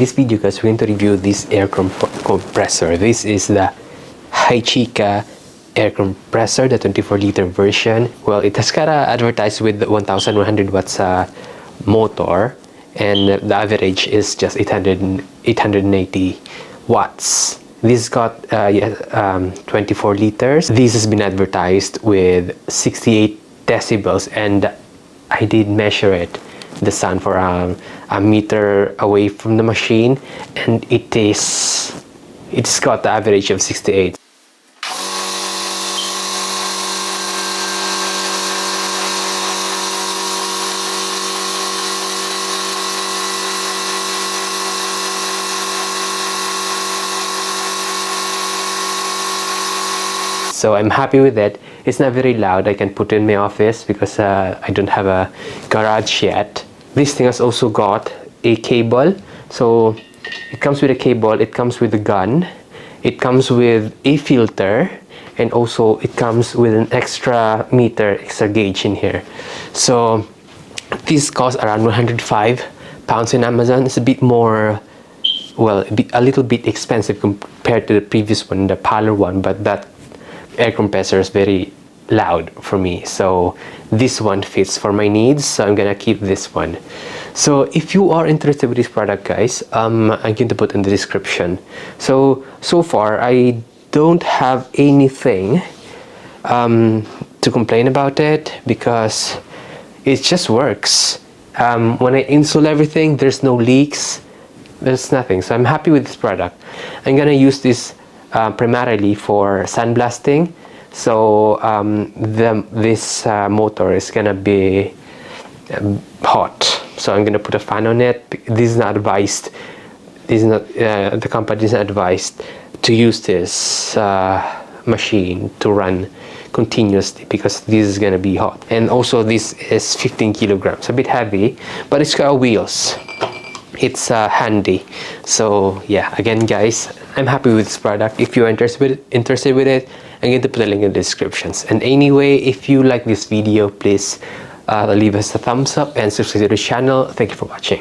This video guys, we're going to review this air compressor. This is the Hychika air compressor, the 24-liter version. Well, it has got advertised with 1100 watts motor, and the average is just 880 watts. This got 24 liters. This has been advertised with 68 decibels, and I did measure it, the sound, for a meter away from the machine, and it's got the average of 68. So I'm happy with it. It's not very loud. I can put it in my office because I don't have a garage yet. This thing has also got a cable. So it comes with a cable, it comes with a gun, it comes with a filter, and also it comes with an extra meter, extra gauge in here. So this costs around 105 pounds in Amazon. It's a bit more, well, a little bit expensive compared to the previous one, the parlor one, but that air compressor is very loud for me, so this one fits for my needs, so I'm gonna keep this one. So if you are interested with this product guys, I'm going to put in the description. So far I don't have anything to complain about it because it just works. When I install everything, there's no leaks, there's nothing, so I'm happy with this product. I'm gonna use this primarily for sandblasting. So this motor is gonna be hot, so I'm gonna put a fan on it. This is not advised. This is not the company is not advised to use this machine to run continuously because this is gonna be hot. And also this is 15 kilograms, a bit heavy, but it's got wheels. It's handy. So yeah, again guys, I'm happy with this product. If you're interested with it, I'm going to put a link in the descriptions. And anyway, if you like this video, please leave us a thumbs up and subscribe to the channel. Thank you for watching.